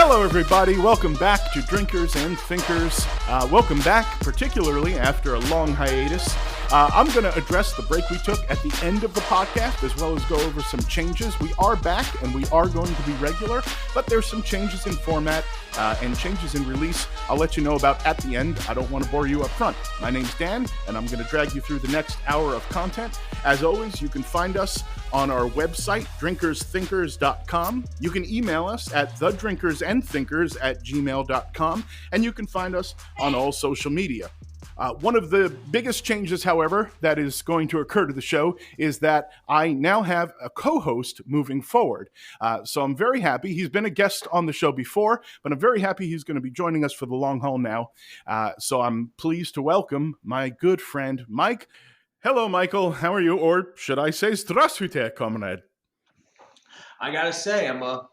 Hello, everybody. Welcome back to Drinkers and Thinkers. Welcome back, particularly after a long hiatus. I'm going to address the break we took at the end of the podcast, as well as go over some changes. We are back, and we are going to be regular, but there's some changes in format and changes in release I'll let you know about at the end. I don't want to bore you up front. My name's Dan, and I'm going to drag you through the next hour of content. As always, you can find us on our website, drinkersthinkers.com. You can email us at thedrinkersandthinkers@gmail.com, and you can find us on all social media. One of the biggest changes, however, that is going to occur to the show is that I now have a co-host moving forward. So I'm very happy. He's been a guest on the show before, but I'm very happy he's going to be joining us for the long haul now. So I'm pleased to welcome my good friend, Mike. Hello, Michael. How are you? Or should I say, здравствуйте, comrade? I gotta say, well,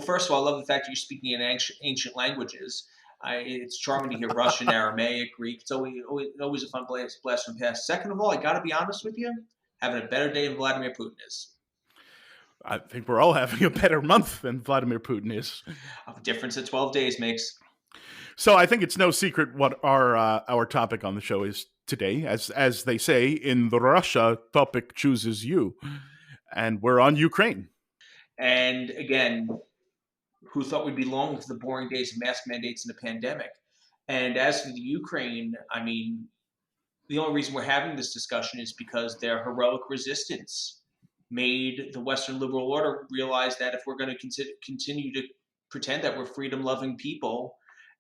first of all, I love the fact that you're speaking in ancient languages. It's charming to hear Russian, Aramaic, Greek. It's always a fun blast from the past. Second of all, I gotta be honest with you, having a better day than Vladimir Putin is. I think we're all having a better month than Vladimir Putin is. A difference that 12 days makes. So I think it's no secret what our topic on the show is today. As they say, in the Russia, topic chooses you. And we're on Ukraine. And again, who thought we'd be long into the boring days of mask mandates and the pandemic? And as for the Ukraine, I mean, the only reason we're having this discussion is because their heroic resistance made the Western liberal order realize that if we're going to continue to pretend that we're freedom-loving people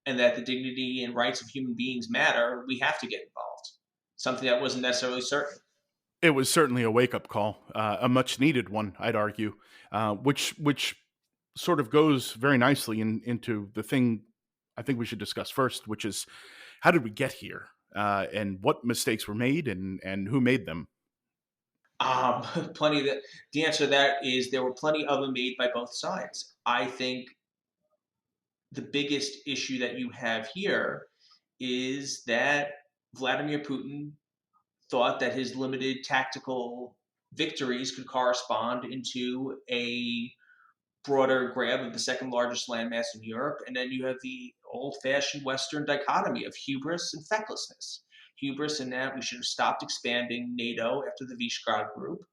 and that the dignity and rights of human beings matter, we have to get involved. Something that wasn't necessarily certain. It was certainly a wake-up call, a much-needed one, I'd argue, which sort of goes very nicely into the thing I think we should discuss first, which is how did we get here, and what mistakes were made, and who made them? Plenty of that. The answer to that is there were plenty of them made by both sides. I think the biggest issue that you have here is that Vladimir Putin thought that his limited tactical victories could correspond into a broader grab of the second largest landmass in Europe. And then you have the old-fashioned Western dichotomy of hubris and fecklessness. Hubris in that we should have stopped expanding NATO after the Visegrad Group,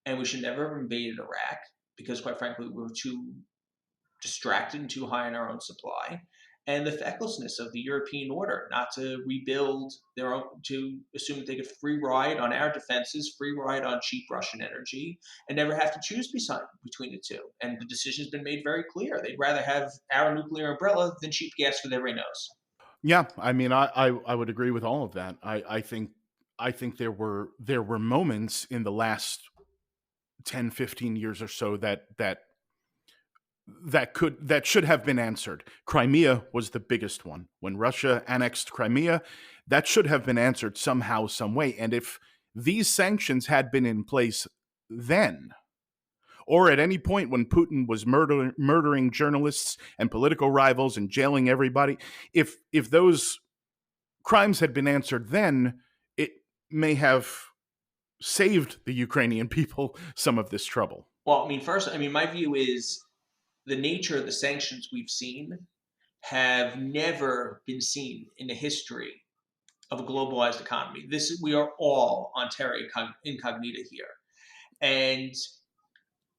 and we should never have invaded Iraq because, quite frankly, we were too distracted and too high in our own supply. And the fecklessness of the European order, not to rebuild their own, to assume that they could free ride on our defenses, free ride on cheap Russian energy, and never have to choose between the two. And the decision's been made very clear. They'd rather have our nuclear umbrella than cheap gas for their nose. Yeah, I mean, I would agree with all of that. I think there were moments in the last 10, 15 years or so that should have been answered. Crimea was the biggest one. When Russia annexed Crimea, that should have been answered somehow, some way. And if these sanctions had been in place then, or at any point when Putin was murdering journalists and political rivals and jailing everybody, if those crimes had been answered then, it may have saved the Ukrainian people some of this trouble. Well, my view is the nature of the sanctions we've seen have never been seen in the history of a globalized economy. We are all on terra incognita here. And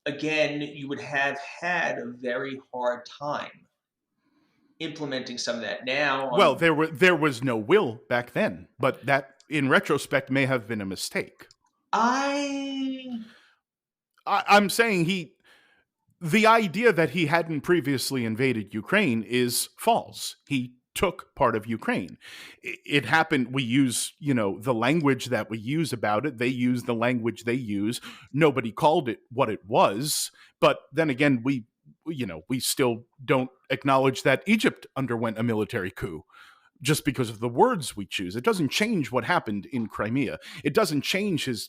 again, you would have had a very hard time implementing some of that now. Well, there was no will back then, but that, in retrospect, may have been a mistake. I'm saying the idea that he hadn't previously invaded Ukraine is false. He took part of Ukraine. It happened. We use, the language that we use about it. They use the language they use. Nobody called it what it was. But then again, we still don't acknowledge that Egypt underwent a military coup just because of the words we choose. It doesn't change what happened in Crimea. It doesn't change his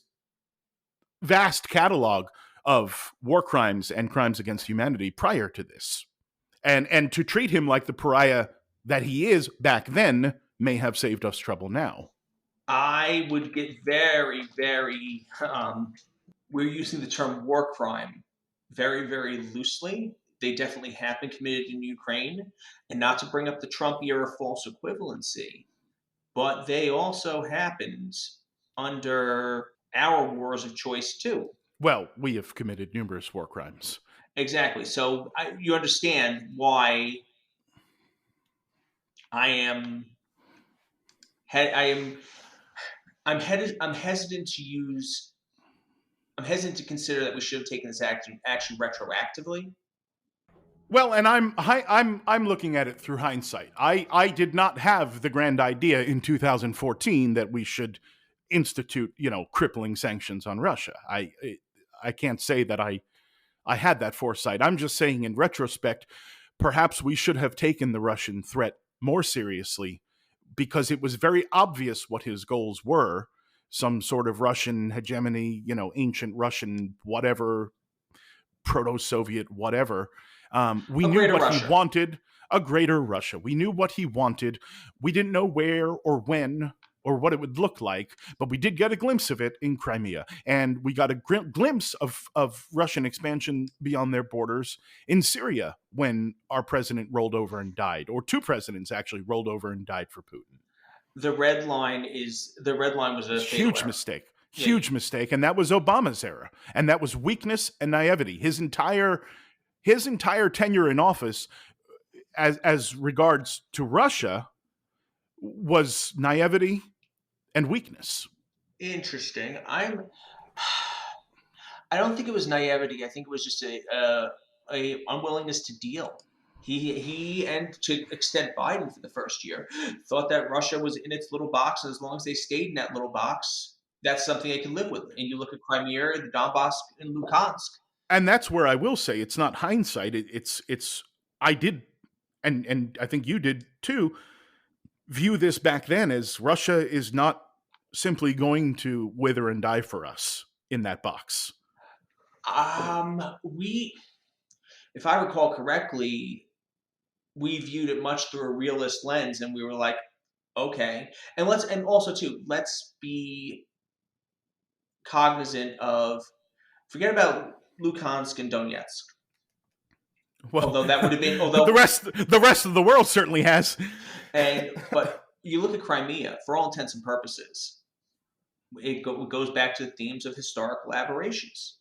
vast catalog of war crimes and crimes against humanity prior to this. And to treat him like the pariah that he is back then may have saved us trouble now. I would get very, very, we're using the term war crime very, very loosely. They definitely have been committed in Ukraine, and not to bring up the Trump era false equivalency, but they also happened under our wars of choice too. Well, we have committed numerous war crimes. Exactly. So you understand why I am. I am. I'm hesitant to use. I'm hesitant to consider that we should have taken this action retroactively. Well, and I'm looking at it through hindsight. I did not have the grand idea in 2014 that we should institute, crippling sanctions on Russia. I can't say that I had that foresight. I'm just saying in retrospect, perhaps we should have taken the Russian threat more seriously because it was very obvious what his goals were. Some sort of Russian hegemony, ancient Russian whatever, proto Soviet whatever. We A knew greater what he Russia. wanted, a greater Russia. We knew what he wanted. We didn't know where or when or what it would look like, but we did get a glimpse of it in Crimea. And we got a glimpse of Russian expansion beyond their borders in Syria when our president rolled over and died, or two presidents actually rolled over and died for Putin. The red line was a fatal Huge error. mistake. Yeah, Huge mistake. And that was Obama's era. And that was weakness and naivety. His entire tenure in office as regards to Russia was naivety and weakness. interesting. I don't think it was naivety. I think it was just a unwillingness to deal. He and to extent Biden for the first year thought that Russia was in its little box, and as long as they stayed in that little box, that's something they can live with. And you look at Crimea, the Donbass, and Luhansk. And that's where I will say it's not hindsight. It's I did, and I think you did too, view this back then as Russia is not simply going to wither and die for us in that box. We, if I recall correctly, we viewed it much through a realist lens, and we were like, okay. And also too, let's be cognizant of forget about Luhansk and Donetsk. Well, Although that would have been the although rest of the world certainly has. and but you look at Crimea for all intents and purposes, it goes back to the themes of historical aberrations.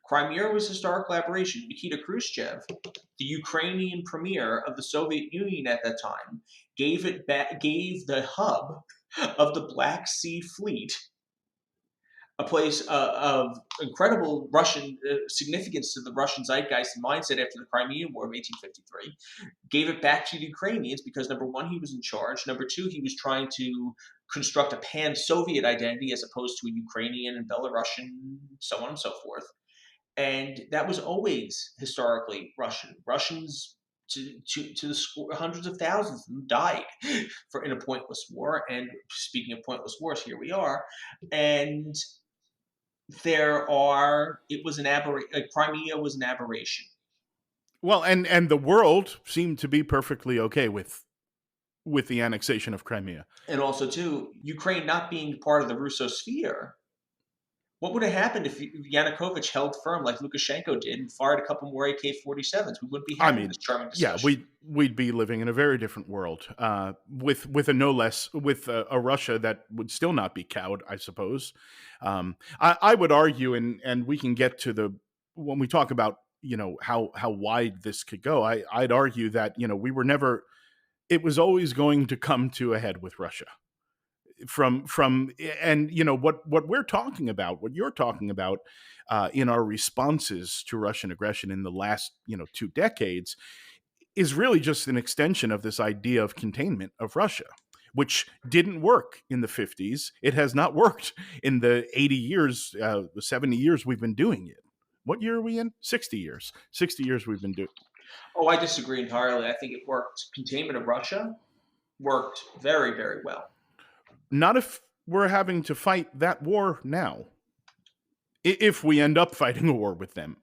Crimea was historical aberration. Nikita Khrushchev, the Ukrainian premier of the Soviet Union at that time, gave the hub of the Black Sea Fleet, a place of incredible Russian significance to the Russian zeitgeist and mindset after the Crimean War of 1853, gave it back to the Ukrainians because number one, he was in charge. Number two, he was trying to construct a pan-Soviet identity as opposed to a Ukrainian and Belarusian, so on and so forth. And that was always historically Russian. Russians to the hundreds of thousands of them died in a pointless war. And speaking of pointless wars, here we are. And it was an aberration. Crimea was an aberration. Well, and the world seemed to be perfectly okay with the annexation of Crimea. And also, too, Ukraine not being part of the Russosphere. What would have happened if Yanukovych held firm like Lukashenko did and fired a couple more AK-47s? We wouldn't be I having this mean, charming yeah, discussion. we'd be living in a very different world, with a no less with a Russia that would still not be cowed, I suppose. I would argue, and we can get to the when we talk about how wide this could go. I'd argue that we were never. It was always going to come to a head with Russia from and what we're talking about, what you're talking about in our responses to Russian aggression in the last 2 decades is really just an extension of this idea of containment of Russia, which didn't work in the 50s. It has not worked in the 80 years, the 70 years we've been doing it. What year are we in? 60 years. 60 years we've been doing. Oh, I disagree entirely. I think it worked. Containment of Russia worked very, very well. Not if we're having to fight that war now. If we end up fighting a war with them.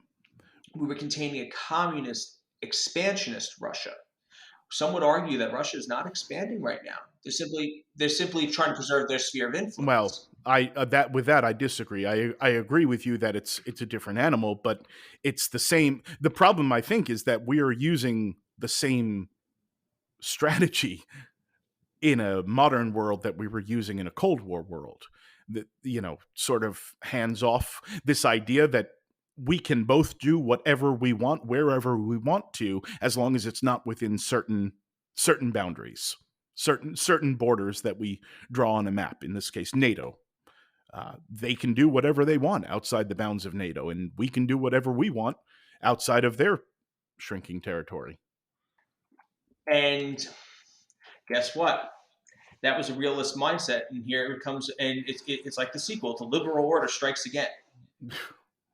We were containing a communist, expansionist Russia. Some would argue that Russia is not expanding right now. They're simply trying to preserve their sphere of Well, influence. I that with that I disagree. I agree with you that it's a different animal, but it's the same. The problem I think is that we are using the same strategy in a modern world that we were using in a Cold War world. That, sort of hands off, this idea that we can both do whatever we want wherever we want to, as long as it's not within certain boundaries, certain borders that we draw on a map. In this case, NATO. They can do whatever they want outside the bounds of NATO, and we can do whatever we want outside of their shrinking territory. And guess what? That was a realist mindset, and here it comes, and it's like the sequel to Liberal Order Strikes Again.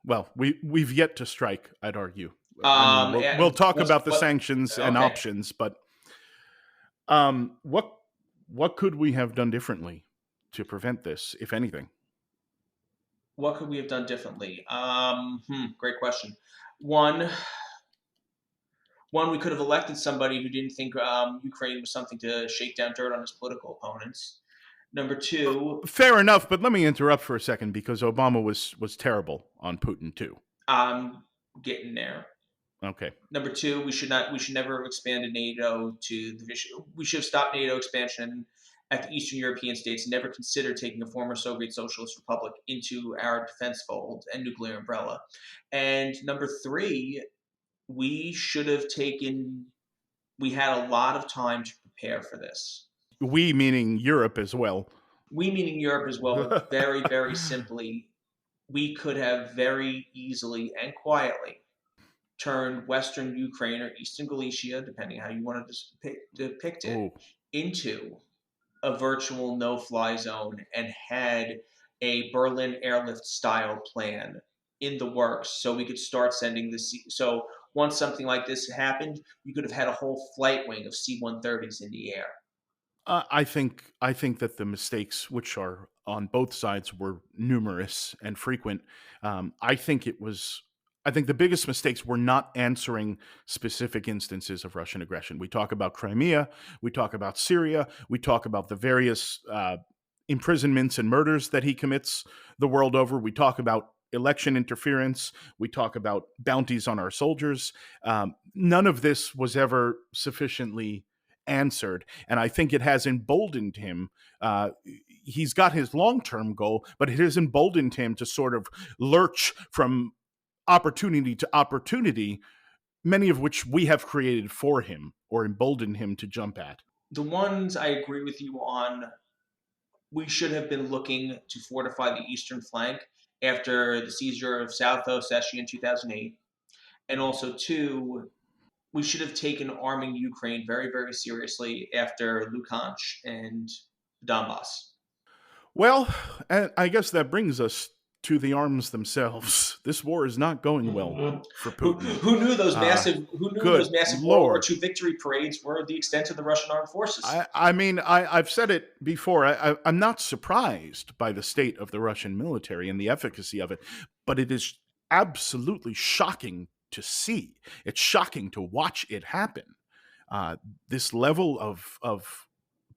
Well, we've yet to strike, I'd argue. I mean, we'll talk about the what? sanctions and Okay, options, but what could we have done differently to prevent this, if anything? what could we have done differently? Great question. One, we could have elected somebody who didn't think Ukraine was something to shake down dirt on his political opponents. Number two, Fair enough, but let me interrupt for a second because Obama was terrible on Putin too. getting there. Okay. Number two, we should never have expanded NATO to the vision. We should have stopped NATO expansion at the Eastern European states and never considered taking a former Soviet Socialist Republic into our defense fold and nuclear umbrella. And number three, we should have taken. We had a lot of time to prepare for this. We meaning Europe as well. We meaning Europe as well, but very, very simply, we could have very easily and quietly turned Western Ukraine or Eastern Galicia, depending how you want to depict it, Oh, into a virtual no-fly zone and had a Berlin airlift style plan in the works so we could start sending the so once something like this happened, you could have had a whole flight wing of C-130s in the air. I think that the mistakes, which are on both sides, were numerous and frequent. I think it was. I think the biggest mistakes were not answering specific instances of Russian aggression. We talk about Crimea, we talk about Syria, we talk about the various imprisonments and murders that he commits the world over. We talk about election interference. We talk about bounties on our soldiers. None of this was ever sufficiently answered. And I think it has emboldened him. He's got his long term goal, but it has emboldened him to sort of lurch from opportunity to opportunity, many of which we have created for him or emboldened him to jump at. The ones I agree with you on, we should have been looking to fortify the eastern flank after the seizure of South Ossetia in 2008. And also, two, we should have taken arming Ukraine very, very seriously after Luhansk and Donbass. Well, and I guess that brings us to the arms themselves. This war is not going well for Putin. Who knew those Uh, massive Good World War Lord. II victory parades were the extent of the Russian armed forces? I mean, I've said it before. I'm not surprised by the state of the Russian military and the efficacy of it, but it is absolutely shocking to see. It's shocking to watch it happen. This level of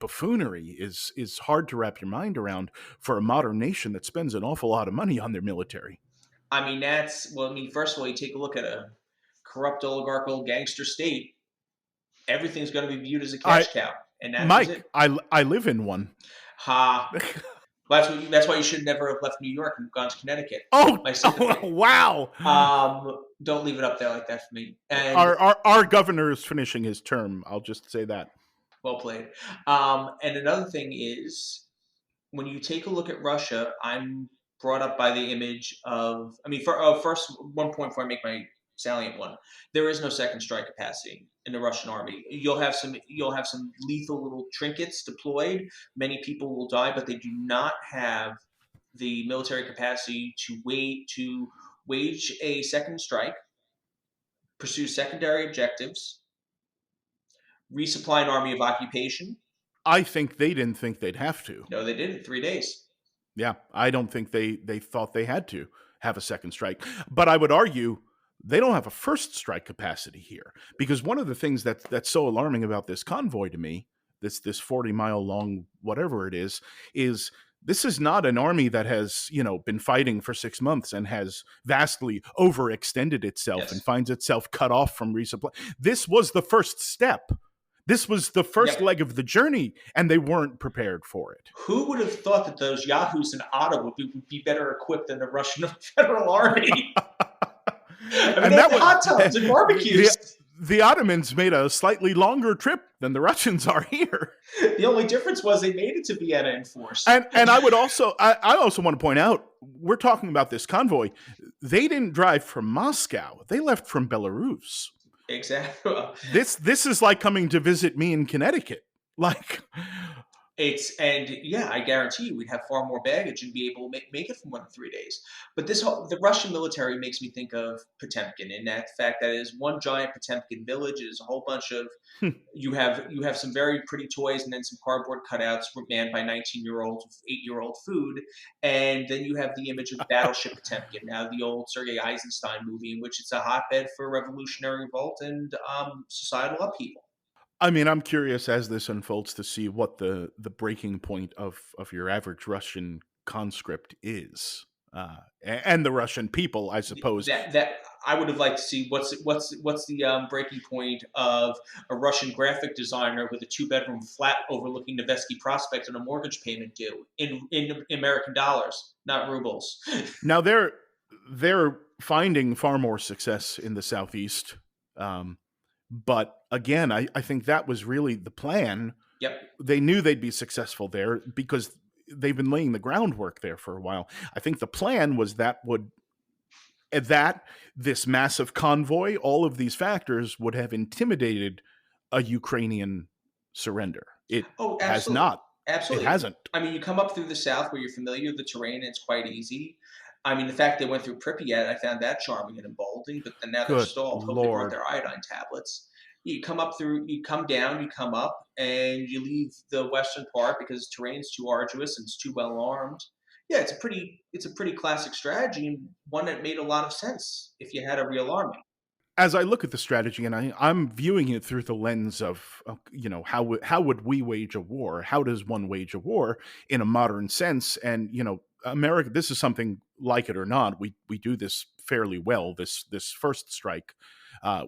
buffoonery is hard to wrap your mind around for a modern nation that spends an awful lot of money on their military. I mean, first of all, you take a look at a corrupt oligarchical gangster state, everything's going to be viewed as a I cash cow, and that was Mike, it. I live in one. Ha! That's why you should never have left New York and gone to Connecticut. Oh, My sympathy. wow. Don't leave it up there like that for me. And Our governor is finishing his term. I'll just say that. well played. And another thing is, when you take a look at Russia, I'm brought up by the image of. I mean, first one point before I make my salient one, there is no second strike capacity in the Russian army. You'll have some lethal little trinkets deployed. Many people will die, but they do not have the military capacity to wage a second strike, pursue secondary objectives, resupply an army of occupation. I think they didn't think they'd have to. No, they didn't. 3 days. Yeah, I don't think they thought they had to have a second strike. But I would argue they don't have a first strike capacity here, because one of the things that's so alarming about this convoy to me, this 40-mile long whatever it is This is not an army that has, been fighting for 6 months and has vastly overextended itself and Yes. finds itself cut off from resupply. This was the first step. This was the first Yep. leg of the journey, and they weren't prepared for it. Who would have thought that those yahoos in Ottawa would be better equipped than the Russian Federal Army? I mean, And they that had was hot tubs and the barbecues. the Ottomans made a slightly longer trip than the Russians are here. The only difference was they made it to Vienna in force. And I also want to point out, we're talking about this convoy. They didn't drive from Moscow. They left from Belarus. Exactly. This is like coming to visit me in Connecticut. Like, And yeah, I guarantee you we'd have far more baggage and be able to make it for more than 3 days. But the Russian military makes me think of Potemkin in that fact that it is one giant Potemkin village. It is a whole bunch of you have some very pretty toys and then some cardboard cutouts manned by 19-year-olds with 8-year-old food, and then you have the image of Battleship Potemkin, now the old Sergei Eisenstein movie, in which it's a hotbed for revolutionary revolt and societal upheaval. I mean, I'm curious as this unfolds to see what the breaking point of your average Russian conscript is, and the Russian people, I suppose. That I would have liked to see what's the breaking point of a Russian graphic designer with a 2-bedroom flat overlooking Nevsky Prospect and a mortgage payment due in American dollars, not rubles. Now they're finding far more success in the southeast, but again, I think that was really the plan. Yep. They knew they'd be successful there because they've been laying the groundwork there for a while. I think the plan was that this massive convoy, all of these factors would have intimidated a Ukrainian surrender. It Oh, has absolutely. not. It Absolutely. hasn't. I mean, you come up through the south where you're familiar with the terrain and it's quite easy. I mean, the fact they went through Pripyat, I found that charming and emboldening, but then now they're Good stalled. Hope they brought Lord. their iodine tablets. You come up through, you come down, you come up, and you leave the western part because terrain's too arduous and it's too well armed. Yeah, it's a pretty classic strategy and one that made a lot of sense if you had a real army. As I look at the strategy, and I'm viewing it through the lens of, how would we wage a war? How does one wage a war in a modern sense? And America, this is something, like it or not, we do this fairly well. This first strike,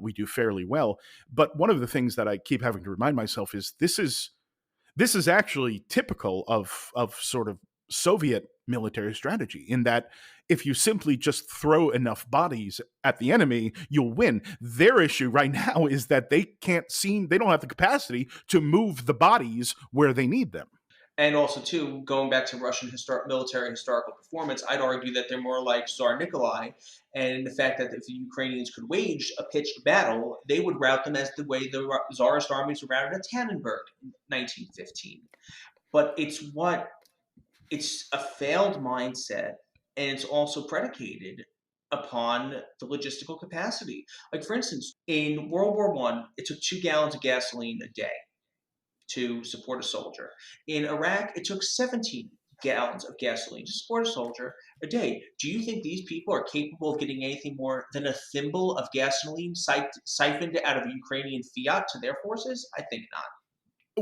we do fairly well. But one of the things that I keep having to remind myself is this is actually typical of sort of Soviet military strategy, in that if you simply just throw enough bodies at the enemy, you'll win. Their issue right now is that they don't have the capacity to move the bodies where they need them. And also, too, going back to Russian military historical performance, I'd argue that they're more like Tsar Nikolai, and the fact that if the Ukrainians could wage a pitched battle, they would rout them as the way the Tsarist armies were routed at Tannenberg in 1915. But it's a failed mindset, and it's also predicated upon the logistical capacity. Like, for instance, in World War One, it took 2 gallons of gasoline a day to support a soldier. In Iraq, it took 17 gallons of gasoline to support a soldier a day. Do you think these people are capable of getting anything more than a thimble of gasoline siphoned out of Ukrainian fiat to their forces? I think not.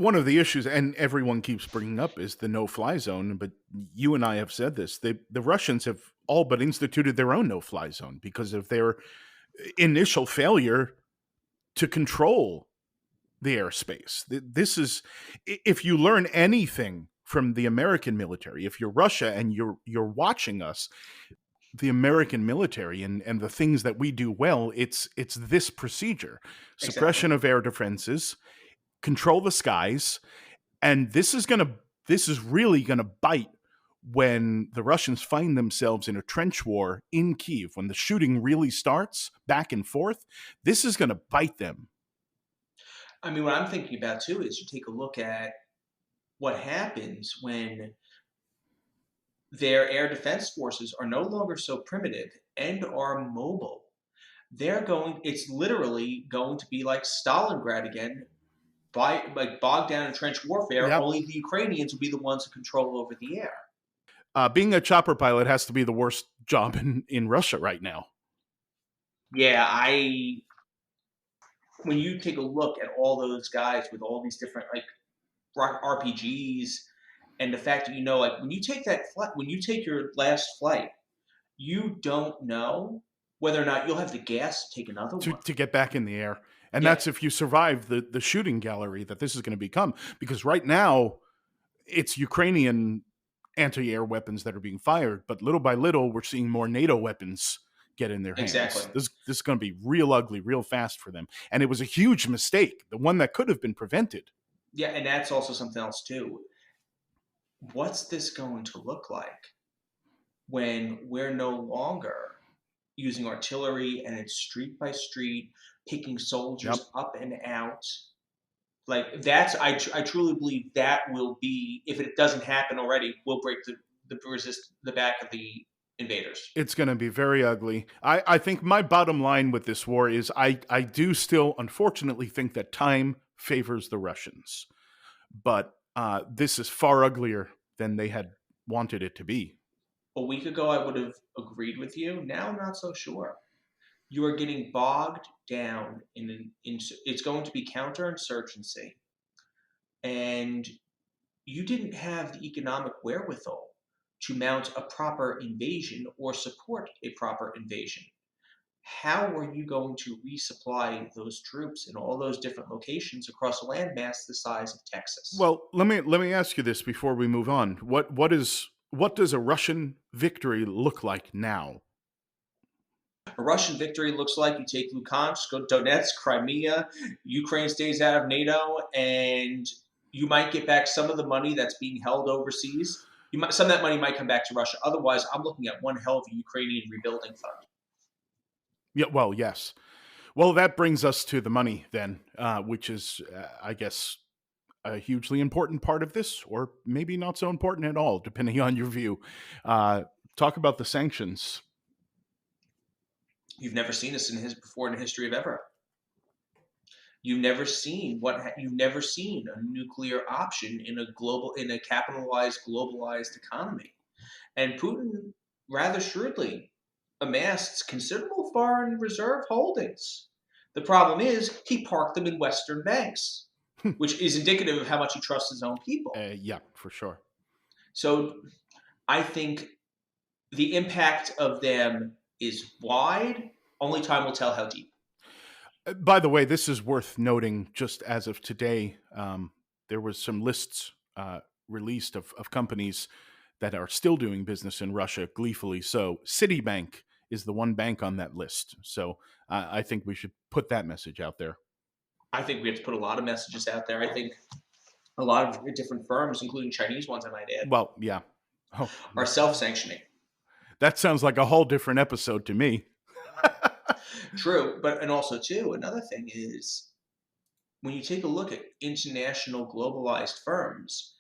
One of the issues, and everyone keeps bringing up, is the no-fly zone. But you and I have said this: the Russians have all but instituted their own no-fly zone because of their initial failure to control the airspace. This is, if you learn anything from the American military, if you're Russia and you're watching us, the American military and the things that we do well, it's this procedure: Exactly. suppression of air defenses, control the skies, and this is really gonna bite when the Russians find themselves in a trench war in Kiev, when the shooting really starts back and forth. This is gonna bite them. I mean, what I'm thinking about too is you take a look at what happens when their air defense forces are no longer so primitive and are mobile. It's literally going to be like Stalingrad again, by like bogged down in trench warfare, Yep. only the Ukrainians will be the ones who control over the air. Being a chopper pilot has to be the worst job in Russia right now. Yeah, when you take a look at all those guys with all these different like RPGs And the fact that like when you take that flight, when you take your last flight, you don't know whether or not you'll have the gas to take another one. To get back in the air. And Yeah, that's if you survive the shooting gallery that this is going to become. Because right now, it's Ukrainian anti-air weapons that are being fired, but little by little, we're seeing more NATO weapons get in their exactly. hands. This is going to be real ugly, real fast for them. And it was a huge mistake, the one that could have been prevented. Yeah, and that's also something else too. What's this going to look like when we're no longer using artillery and it's street by street, picking Yep. soldiers up and out? Like that's I truly believe that will be, if it doesn't happen already, will break the back of the invaders. It's going to be very ugly. I think my bottom line with this war is I do still, unfortunately, think that time favors the Russians. But this is far uglier than they had wanted it to be. A week ago, I would have agreed with you. Now, I'm not so sure. You are getting bogged down in it's going to be counterinsurgency, and you didn't have the economic wherewithal to mount a proper invasion or support a proper invasion. How are you going to resupply those troops in all those different locations across a landmass the size of Texas? Well, let me ask you this before we move on. What does a Russian victory look like now? A Russian victory looks like you take Luhansk, Donetsk, Crimea, Ukraine stays out of NATO, and you might get back some of the money that's being held overseas. Some of that money might come back to Russia. Otherwise, I'm looking at one hell of a Ukrainian rebuilding fund. Yeah, well, yes. Well, that brings us to the money then, which is, I guess, a hugely important part of this, or maybe not so important at all, depending on your view. Uh, Talk about the sanctions. You've never seen this before in the history of ever. You've never seen a nuclear option in a capitalized, globalized economy. And Putin rather shrewdly amassed considerable foreign reserve holdings. The problem is he parked them in Western banks, which is indicative of how much he trusts his own people. Yeah, for sure. So I think the impact of them is wide. Only time will tell how deep. By the way, this is worth noting. Just as of today, there was some lists released of companies that are still doing business in Russia gleefully. So Citibank is the one bank on that list. So I think we should put that message out there. I think we have to put a lot of messages out there. I think a lot of different firms, including Chinese ones, I might add, Well, yeah. Oh, are self-sanctioning. that sounds like a whole different episode to me. True, but and also too, another thing is when you take a look at international globalized firms,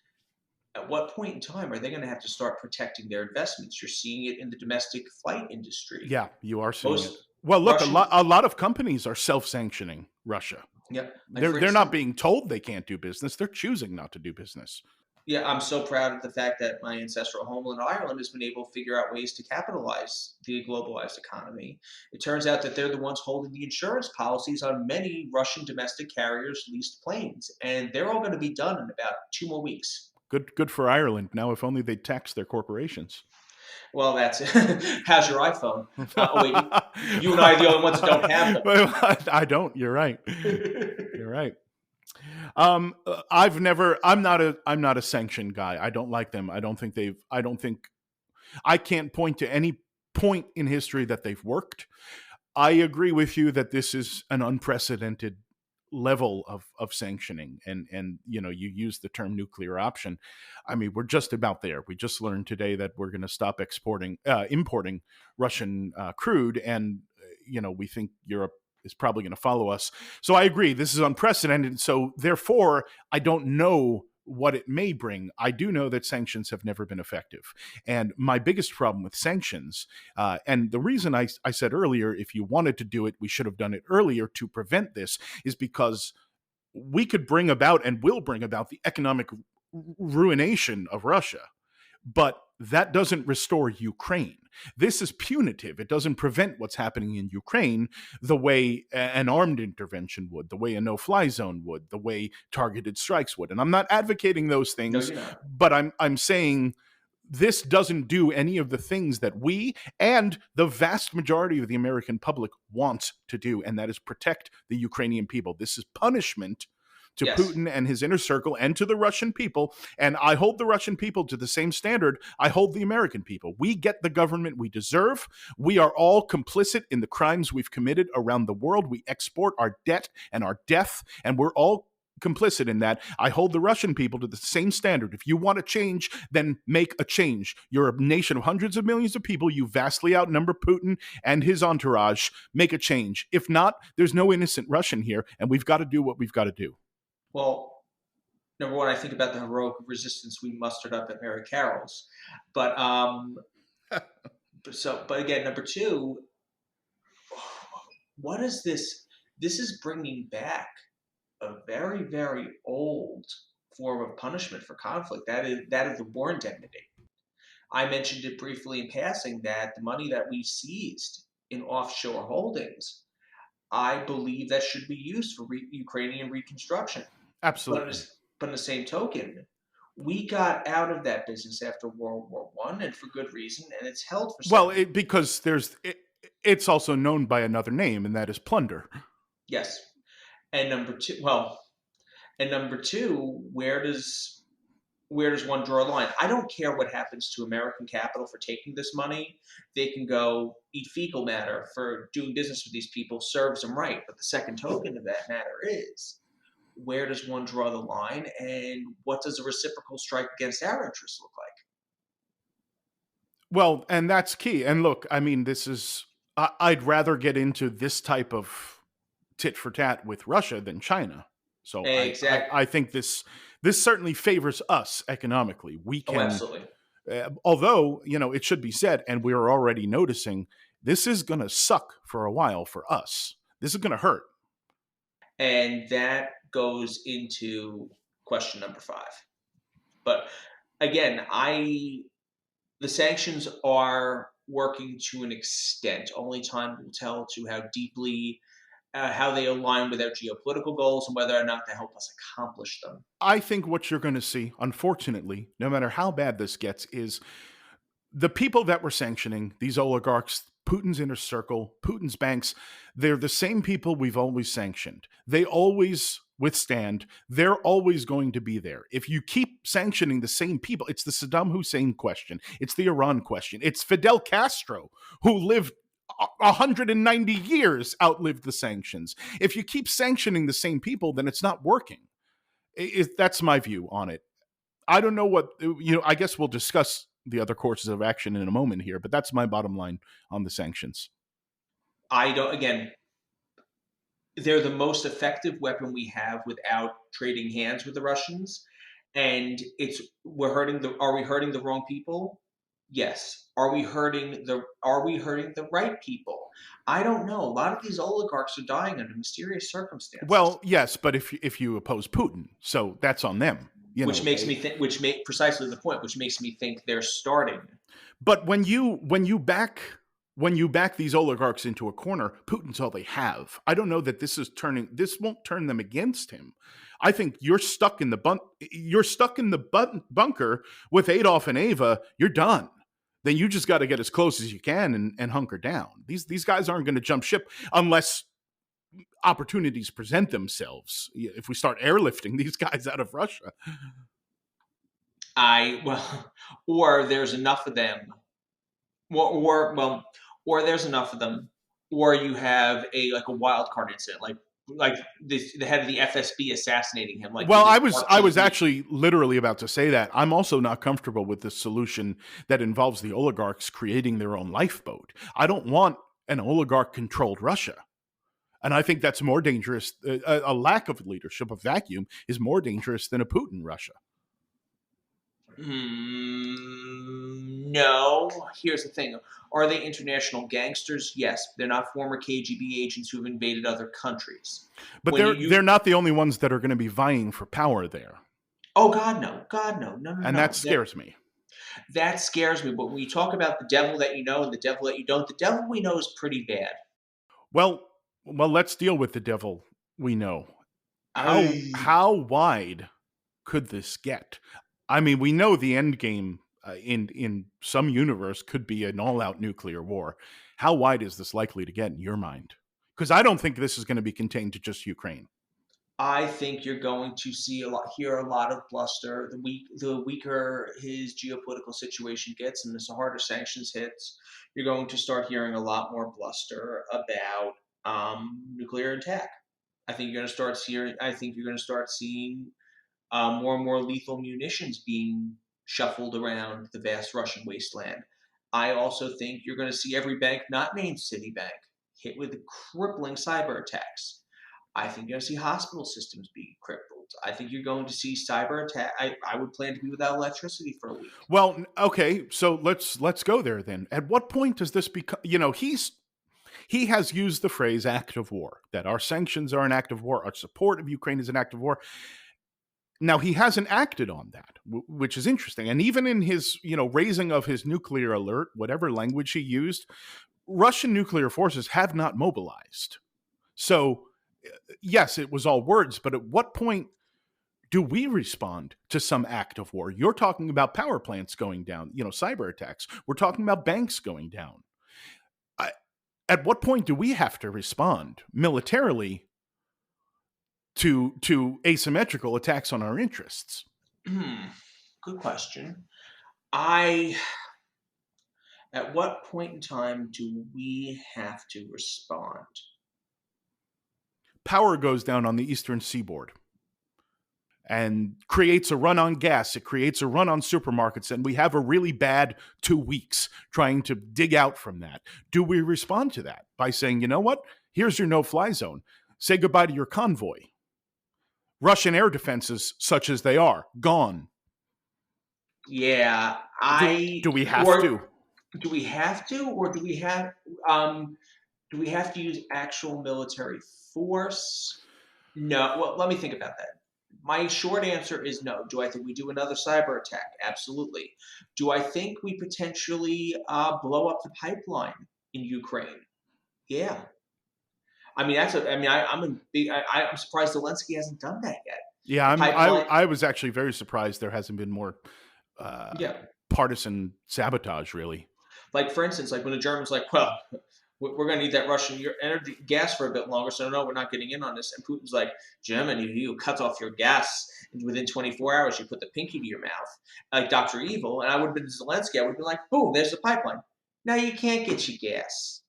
at what point in time are they going to have to start protecting their investments? You're seeing it in the domestic flight industry. Yeah, you are seeing it. Most Well, look, Russian, a lot of companies are self-sanctioning Russia. yeah, like for They're not instance, being told they can't do business. They're choosing not to do business. yeah, I'm so proud of the fact that my ancestral homeland, Ireland, has been able to figure out ways to capitalize the globalized economy. It turns out that they're the ones holding the insurance policies on many Russian domestic carriers' leased planes, and they're all going to be done in about 2 more weeks. Good for Ireland. Now, if only they'd tax their corporations. Well, that's how's your iPhone? Oh wait, you and I are the only ones that don't have them. I don't. You're right. You're right. I'm not a sanction guy. I don't like them. I can't point to any point in history that they've worked. I agree with you that this is an unprecedented level of sanctioning, and you use the term nuclear option. I mean, we're just about there. We just learned today that we're going to stop importing Russian crude, and we think Europe is probably going to follow us. So I agree, this is unprecedented. So therefore, I don't know what it may bring. I do know that sanctions have never been effective. And my biggest problem with sanctions, and the reason I said earlier, if you wanted to do it, we should have done it earlier to prevent this, is because we could bring about and will bring about the economic ruination of Russia. But that doesn't restore Ukraine. This is punitive. It doesn't prevent what's happening in Ukraine the way an armed intervention would, the way a no-fly zone would, the way targeted strikes would. And I'm not advocating those No, things, you're not. but I'm saying this doesn't do any of the things that we and the vast majority of the American public wants to do, and that is protect the Ukrainian people. This is punishment to Yes. Putin and his inner circle and to the Russian people. And I hold the Russian people to the same standard I hold the American people. We get the government we deserve. We are all complicit in the crimes we've committed around the world. We export our debt and our death, and we're all complicit in that. I hold the Russian people to the same standard. If you want to change, then make a change. You're a nation of hundreds of millions of people. You vastly outnumber Putin and his entourage. Make a change. If not, there's no innocent Russian here, and we've got to do what we've got to do. Well, number one, I think about the heroic resistance we mustered up at Mary Carroll's, but but again, number two, what is this? This is bringing back a very, very old form of punishment for conflict. That is the war indemnity. I mentioned it briefly in passing that the money that we seized in offshore holdings, I believe that should be used for Ukrainian reconstruction. But Absolutely. in the same token, we got out of that business after World War One, and for good reason, and it's held for Well, 70. because it's also known by another name, and that is plunder. Yes, and number two, where does one draw a line? I don't care what happens to American capital for taking this money. They can go eat fecal matter for doing business with these people. Serves them right. But the second token of that matter is, where does one draw the line, and what does a reciprocal strike against our interests look like? Well, and that's key. And look, I mean, I'd rather get into this type of tit for tat with Russia than China. So Exactly. I think this certainly favors us economically. We Oh, can, absolutely. although, it should be said, and we're already noticing, this is going to suck for a while for us. This is going to hurt. And that goes into question number five. But again, the sanctions are working to an extent. Only time will tell to how deeply, how they align with our geopolitical goals and whether or not they help us accomplish them. I think what you're going to see, unfortunately, no matter how bad this gets, is the people that we're sanctioning, these oligarchs, Putin's inner circle, Putin's banks, they're the same people we've always sanctioned. They always withstand. They're always going to be there. If you keep sanctioning the same people, it's the Saddam Hussein question. It's the Iran question. It's Fidel Castro, who lived 190 years, outlived the sanctions. If you keep sanctioning the same people, then it's not working. That's my view on it. I don't know what, I guess we'll discuss the other courses of action in a moment here, but that's my bottom line on the sanctions. I don't, again, they're the most effective weapon we have without trading hands with the Russians. And are we hurting the wrong people? Yes. Are we hurting the right people? I don't know. A lot of these oligarchs are dying under mysterious circumstances. Well, yes, but if you oppose Putin, so that's on them. Which makes me think, precisely the point, which makes me think they're starting. But when you back these oligarchs into a corner, Putin's all they have. I don't know that this won't turn them against him. I think you're stuck in the bunker with Adolf and Ava. You're done. Then you just got to get as close as you can and hunker down. These guys aren't going to jump ship unless opportunities present themselves. If we start airlifting these guys out of Russia, Or there's enough of them, or there's enough of them, or you have a wild card incident, like the head of the FSB assassinating him. Like, well, I was actually literally about to say that. I'm also not comfortable with the solution that involves the oligarchs creating their own lifeboat. I don't want an oligarch-controlled Russia. And I think that's more dangerous. A lack of leadership, a vacuum, is more dangerous than a Putin Russia. No. Here's the thing. Are they international gangsters? Yes. They're not former KGB agents who have invaded other countries. But they're not the only ones that are going to be vying for power there. Oh, God, no. God, no. No, no, And no. that scares me. That scares me. But when you talk about the devil that you know and the devil that you don't, the devil we know is pretty bad. Well, let's deal with the devil we know. I How wide could this get? I mean, we know the end game in some universe could be an all-out nuclear war. How wide is this likely to get in your mind? Because I don't think this is going to be contained to just Ukraine. I think you're going to hear a lot of bluster. The weaker his geopolitical situation gets, and the harder sanctions hits, you're going to start hearing a lot more bluster about nuclear attack. I think you're going to start hearing. I think you're going to start seeing more and more lethal munitions being shuffled around the vast Russian wasteland. I also think you're going to see every bank not named Citibank hit with crippling cyber attacks. I think you're going to see hospital systems being crippled. I think you're going to see cyber attack. I would plan to be without electricity for a week. Well, okay, so let's go there then. At what point does this become? He has used the phrase "act of war," that our sanctions are an act of war, our support of Ukraine is an act of war. Now he hasn't acted on that, which is interesting. And even in his, raising of his nuclear alert, whatever language he used, Russian nuclear forces have not mobilized. So, yes, it was all words, but at what point do we respond to some act of war? You're talking about power plants going down, cyber attacks. We're talking about banks going down. I, at what point do we have to respond militarily to asymmetrical attacks on our interests? Good question. I At what point in time do we have to respond? Power goes down on the eastern seaboard and creates a run on gas. It creates a run on supermarkets, and we have a really bad 2 weeks trying to dig out from that. Do we respond to that by saying, you know what? Here's your no-fly zone. Say goodbye to your convoy. Russian air defenses, such as they are, gone. Yeah, Do we have to? or do we have to, or do we have to use actual military force? No. Well, let me think about that. My short answer is no. Do I think we do another cyber attack? Absolutely. Do I think we potentially blow up the pipeline in Ukraine? Yeah. I mean, I'm surprised Zelensky hasn't done that yet. Yeah, The pipeline. I was actually very surprised there hasn't been more uh, Yeah. partisan sabotage, really. Like for instance, like when the Germans like, well, we're going to need that Russian energy gas for a bit longer, so no, we're not getting in on this. And Putin's like, Germany, you cut off your gas, and within 24 hours, you put the pinky to your mouth, like Doctor Evil. And I would have been Zelensky. I would have been like, boom, there's the pipeline. Now you can't get your gas.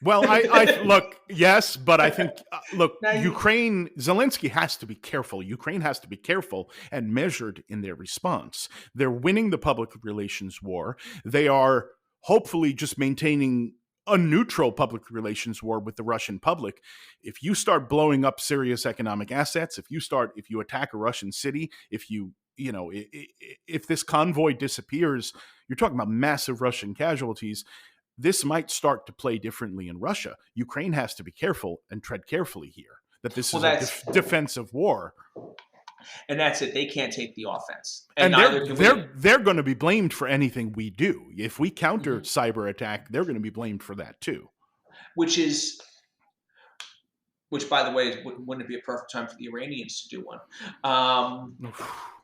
Well, I look, yes, but I think look, Now you, Zelensky has to be careful. Ukraine has to be careful and measured in their response. They're winning the public relations war. They are hopefully just maintaining a neutral public relations war with the Russian public. If you start blowing up serious economic assets, if you attack a Russian city, if this convoy disappears, you're talking about massive Russian casualties. This might start to play differently in Russia. Ukraine has to be careful and tread carefully here. That this well, is a that's defensive war, and that's it. They can't take the offense, and and neither can we. they're going to be blamed for anything we do. If we counter Mhm. cyber attack, they're going to be blamed for that too. Which is, which by the way, wouldn't it be a perfect time for the Iranians to do one?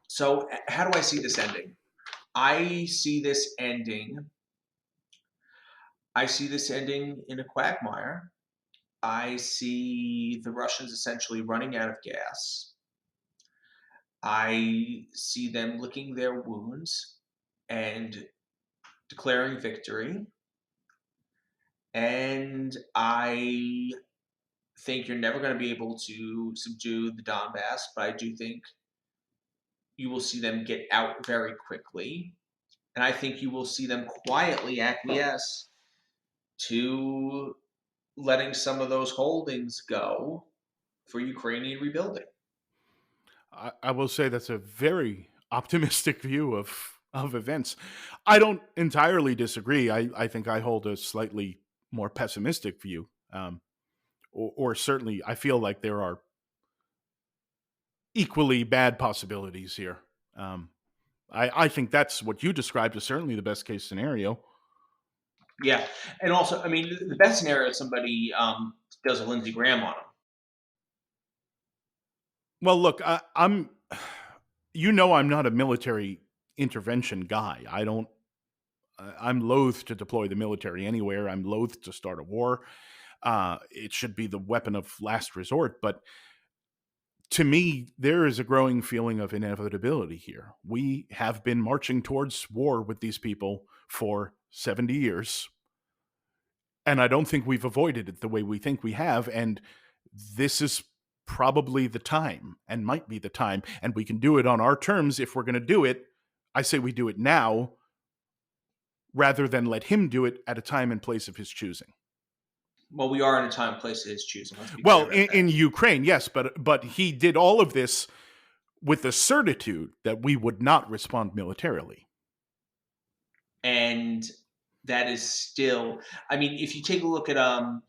So how do I see this ending? I see this ending. I see this ending in a quagmire. I see the Russians essentially running out of gas. I see them licking their wounds and declaring victory. And I think you're never going to be able to subdue the Donbass, but I do think you will see them get out very quickly. And I think you will see them quietly acquiesce to letting some of those holdings go for Ukrainian rebuilding. I will say that's a very optimistic view of events. I don't entirely disagree. I think I hold a slightly more pessimistic view, or certainly I feel like there are equally bad possibilities here. I think that's what you described is certainly the best case scenario. Yeah, and also, I mean, the best scenario is somebody does a Lindsey Graham on him. Well, look, I'm, I'm not a military intervention guy. I don't. I'm loath to deploy the military anywhere. I'm loath to start a war. It should be the weapon of last resort. But to me, there is a growing feeling of inevitability here. We have been marching towards war with these people for 70 years, and I don't think we've avoided it the way we think we have. And this is probably the time, and might be the time. And we can do it on our terms if we're going to do it. I say we do it now rather than let him do it at a time and place of his choosing. Well, we are in a time and place of his choosing. Let's be clear Well, about that. in Ukraine, yes, but he did all of this with the certitude that we would not respond militarily. And that is still, I mean, if you take a look at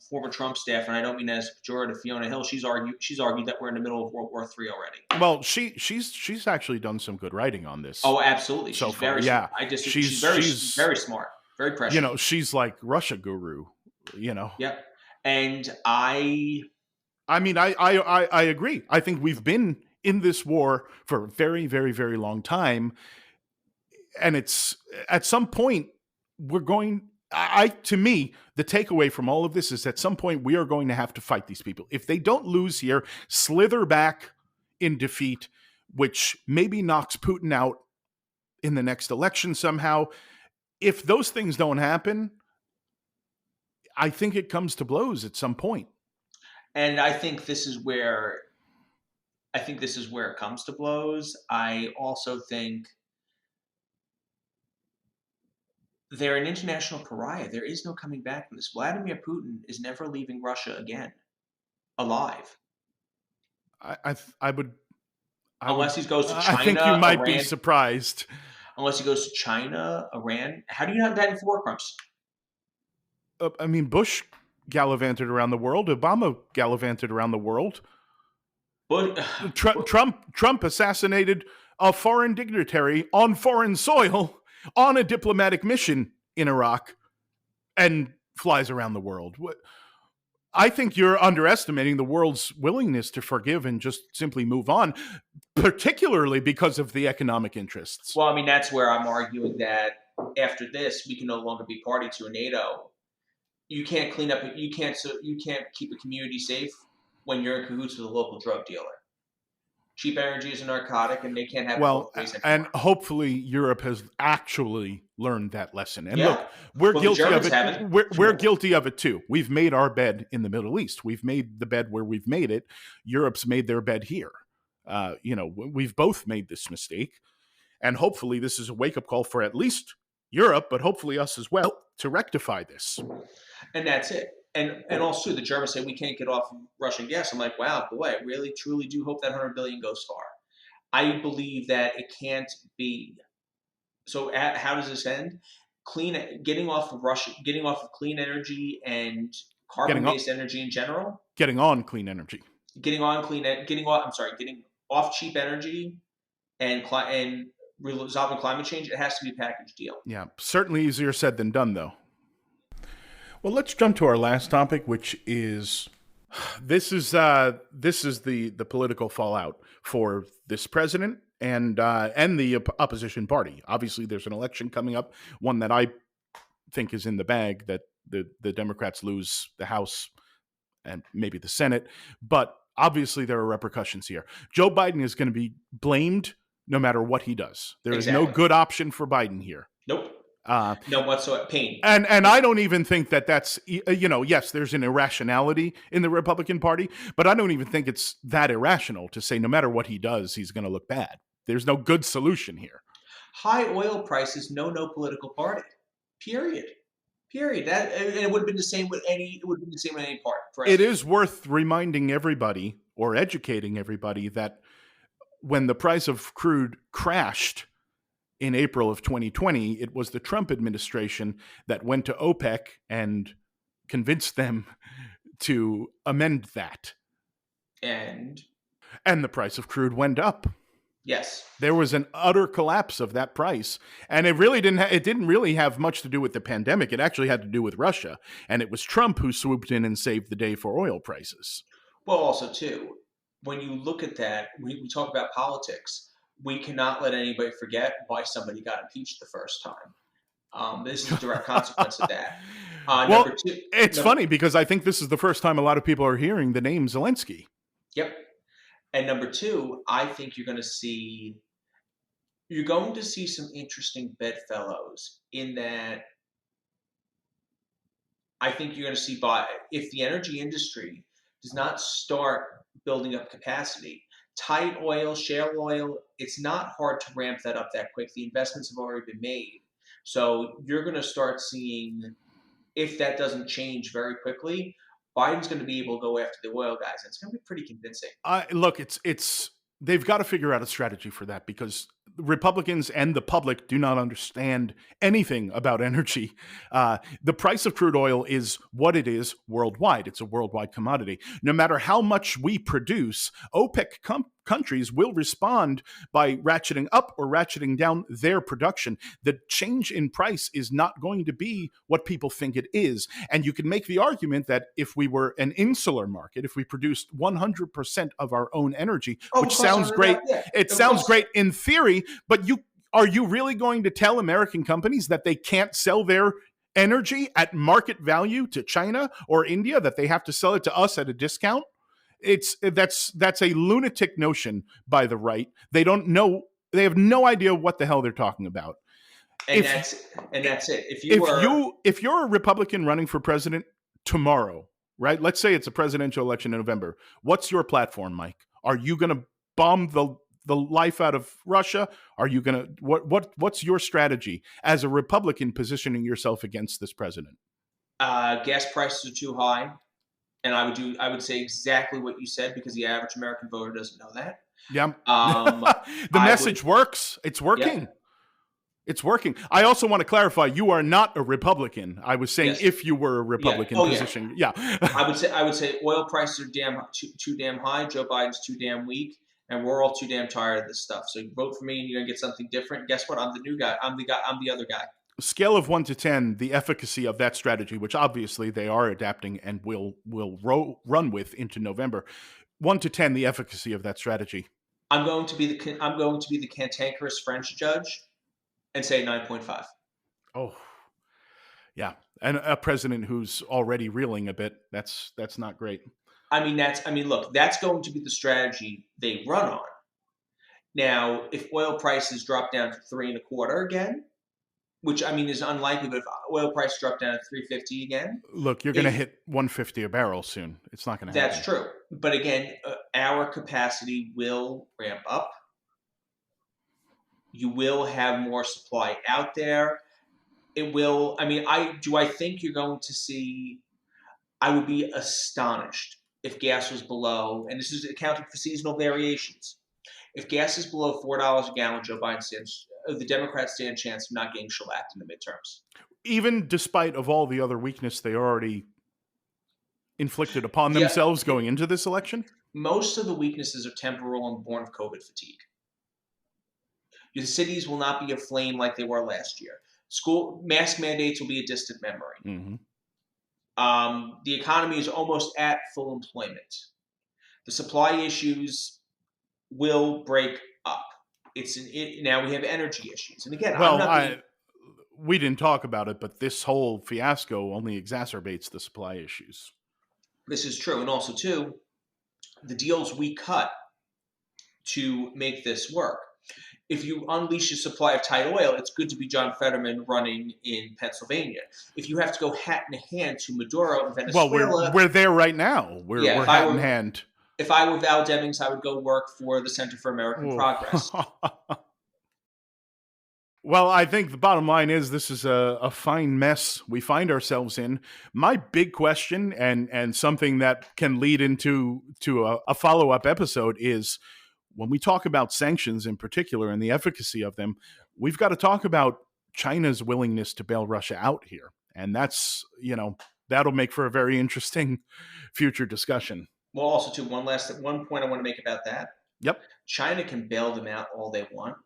former Trump staff, and I don't mean that as a pejorative, Fiona Hill, she's argued that we're in the middle of World War III already. Well, she's actually done some good writing on this Oh, absolutely. so She's far. very Yeah, smart. She's very she's very smart, very prescient. she's like Russia guru. Yep. And I mean, I agree. I think we've been in this war for a very, very, very long time, and it's at some point we're going. To me, the takeaway from all of this is at some point we are going to have to fight these people. If they don't lose here, slither back in defeat, which maybe knocks Putin out in the next election somehow. If those things don't happen, I think it comes to blows at some point. and I think this is where it comes to blows. I also think they're an international pariah. There is no coming back from this. Vladimir Putin is never leaving Russia again, alive, I would unless he goes to I think you China, might be Iran. surprised. Unless he goes to China, Iran. How do you not that in war crimes? I mean, Bush gallivanted around the world. Obama gallivanted around the world. But Trump assassinated a foreign dignitary on foreign soil on a diplomatic mission in Iraq and flies around the world. I think you're underestimating the world's willingness to forgive and just simply move on, particularly because of the economic interests. well, I mean, that's where I'm arguing that after this, we can no longer be party to a NATO. You can't clean up. You can't keep a community safe when you're in cahoots with a local drug dealer. Cheap energy is a narcotic, and they can't have it Well, both ways and anymore. hopefully Europe has actually learned that lesson. And look, Yeah. we're Well, the guilty of Germans it. haven't. We're guilty of it too. We've made our bed in the Middle East. We've made the bed where we've made it. Europe's made their bed here. We've both made this mistake, and hopefully this is a wake up call for at least Europe, but hopefully us as well, to rectify this. And that's it. And also the Germans say we can't get off Russian gas. I'm like, wow, boy, I really truly do hope that 100 billion goes far. I believe that it can't be. So how does this end? Getting off of Russia, getting off of clean energy and Getting carbon-based energy in general. getting on clean energy. Getting off cheap energy and resolving climate change. It has to be a package deal. Yeah, certainly easier said than done, though. Well, let's jump to our last topic, which is the political fallout for this president and the opposition party. Obviously, there's an election coming up, one that I think is in the bag, that the Democrats lose the House and maybe the Senate, but obviously there are repercussions here. Joe Biden is going to be blamed no matter what he does. There is no Exactly. good option for Biden here. Nope. No whatsoever. Pain. And I don't even think that's yes, there's an irrationality in the Republican Party, but I don't even think it's that irrational to say no matter what he does, he's going to look bad. There's no good solution here. High oil prices, no political party. Period. That and it would have been the same with any. It would have been the same with any party. It is worth reminding everybody or educating everybody that when the price of crude crashed in April of 2020, it was the Trump administration that went to OPEC and convinced them to amend that. And the price of crude went up. Yes. There was an utter collapse of that price, and it really didn't. It didn't really have much to do with the pandemic. It actually had to do with Russia, and it was Trump who swooped in and saved the day for oil prices. Well, also too, when you look at that, we talk about politics. We cannot let anybody forget why somebody got impeached the first time. This is a direct consequence of that. Number Well, two, it's number, funny because I think this is the first time a lot of people are hearing the name Zelensky. yep. And number two, I think you're going to see some interesting bedfellows in that. I think you're going to see if the energy industry does not start building up capacity, tight oil, shale oil, it's not hard to ramp that up that quick. The investments have already been made. So you're going to start seeing, if that doesn't change very quickly, Biden's going to be able to go after the oil guys. And it's going to be pretty convincing. Look, it's they've got to figure out a strategy for that because Republicans and the public do not understand anything about energy. The price of crude oil is what it is worldwide. It's a worldwide commodity. No matter how much we produce, OPEC countries will respond by ratcheting up or ratcheting down their production. The change in price is not going to be what people think it is. And you can make the argument that if we were an insular market, if we produced 100% of our own energy, Oh, which sounds great, yeah. it sounds great in theory, but are you really going to tell American companies that they can't sell their energy at market value to China or India, that they have to sell it to us at a discount? That's a lunatic notion by the right. They don't know. They have no idea what the hell they're talking about. And If that's it. if you're a Republican running for president tomorrow, right? Let's say it's a presidential election in November. What's your platform, Mike? Are you going to bomb the life out of Russia? Are you going to what's your strategy as a Republican positioning yourself against this president? Gas prices are too high. And I would say exactly what you said because the average American voter doesn't know that. Yeah. Um, The I would, message works. It's working. yep, It's working. I also want to clarify, you are not a Republican. I was saying yes, if you were a yeah, Republican oh yeah. position. Yeah. I would say oil prices are too damn high. Joe Biden's too damn weak, and we're all too damn tired of this stuff. So you vote for me, and you're gonna get something different. Guess what? I'm the new guy. I'm the guy. I'm the other guy. Scale of 1 to 10, the efficacy of that strategy, which obviously they are adapting and run with into November. 1 to 10, the efficacy of that strategy. I'm going to be the cantankerous French judge and say 9.5. Oh, yeah. And a president who's already reeling a bit. That's not great. Look, that's going to be the strategy they run on. Now, if oil prices drop down to 3.25 again, which is unlikely, but if oil prices drop down to 350 again, Look, you're going to hit 150 a barrel soon. It's not going to happen. that's true. But again, our capacity will ramp up. You will have more supply out there. It will. I think you're going to see. I would be astonished if gas was below, and this is accounting for seasonal variations. If gas is below $4 a gallon, the Democrats stand a chance of not getting shellacked in the midterms. Even despite of all the other weakness they already inflicted upon Yeah, themselves going into this election? most of the weaknesses are temporal and born of COVID fatigue. The cities will not be aflame like they were last year. School mask mandates will be a distant memory. Mm-hmm. The economy is almost at full employment. The supply issues will break up. Now we have energy issues, and again, we didn't talk about it, but this whole fiasco only exacerbates the supply issues. This is true, and also too, the deals we cut to make this work. If you unleash a supply of tight oil, it's good to be John Fetterman running in Pennsylvania. If you have to go hat in hand to Maduro in Venezuela, well, we're there right now. We're hat in hand. If I were Val Demings, I would go work for the Center for American Progress. Well, I think the bottom line is this is a fine mess we find ourselves in. My big question, and something that can lead into a follow-up episode, is when we talk about sanctions in particular and the efficacy of them, we've got to talk about China's willingness to bail Russia out here. And that'll make for a very interesting future discussion. Well, also, too, one point I want to make about that. Yep. China can bail them out all they want,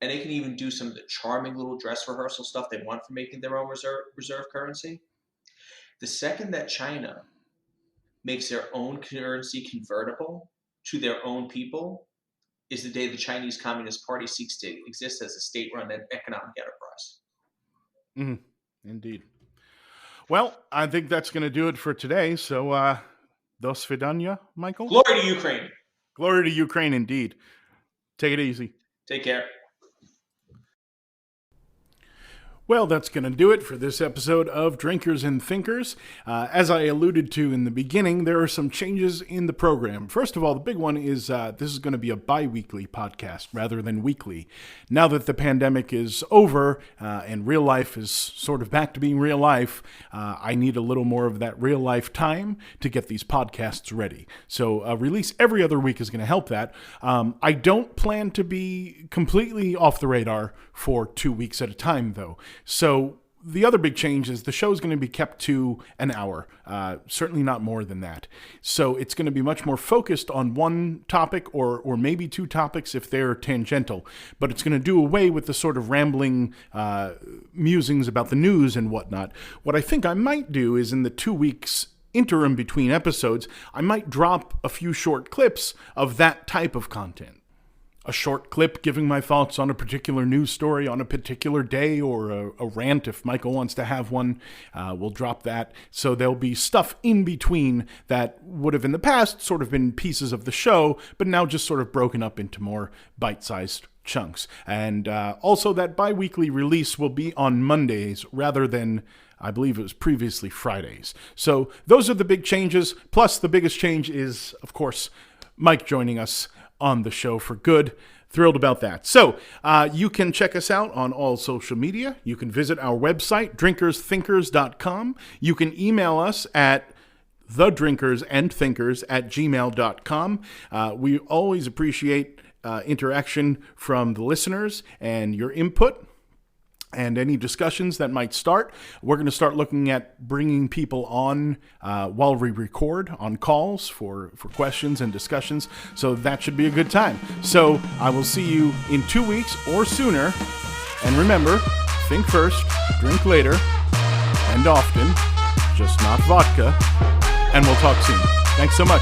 and they can even do some of the charming little dress rehearsal stuff they want for making their own reserve currency. The second that China makes their own currency convertible to their own people is the day the Chinese Communist Party seeks to exist as a state-run economic enterprise. Indeed. Well, I think that's going to do it for today. So, do svidaniya, Michael. Glory to Ukraine. Glory to Ukraine, indeed. Take it easy. Take care. Well, that's going to do it for this episode of Drinkers and Thinkers. As I alluded to in the beginning, there are some changes in the program. First of all, the big one is this is going to be a bi-weekly podcast rather than weekly. Now that the pandemic is over and real life is sort of back to being real life, I need a little more of that real life time to get these podcasts ready. So a release every other week is going to help that. I don't plan to be completely off the radar for 2 weeks at a time, though. So the other big change is the show is going to be kept to an hour, certainly not more than that. So it's going to be much more focused on one topic or maybe two topics if they're tangential. But it's going to do away with the sort of rambling musings about the news and whatnot. What I think I might do is in the 2 weeks interim between episodes, I might drop a few short clips of that type of content. A short clip giving my thoughts on a particular news story on a particular day, or a rant if Michael wants to have one. We'll drop that. So there'll be stuff in between that would have in the past sort of been pieces of the show, but now just sort of broken up into more bite-sized chunks. And also that bi-weekly release will be on Mondays rather than, I believe it was previously Fridays. So those are the big changes. Plus the biggest change is, of course, Mike joining us on the show for good. Thrilled about that. So you can check us out on all social media. You can visit our website, drinkersthinkers.com. You can email us at thedrinkersandthinkers@gmail.com. We always appreciate interaction from the listeners and your input and any discussions that might start. We're going to start looking at bringing people on while we record on calls for questions and discussions. So that should be a good time. So I will see you in 2 weeks or sooner. And remember, think first, drink later, and often, just not vodka. And we'll talk soon. Thanks so much.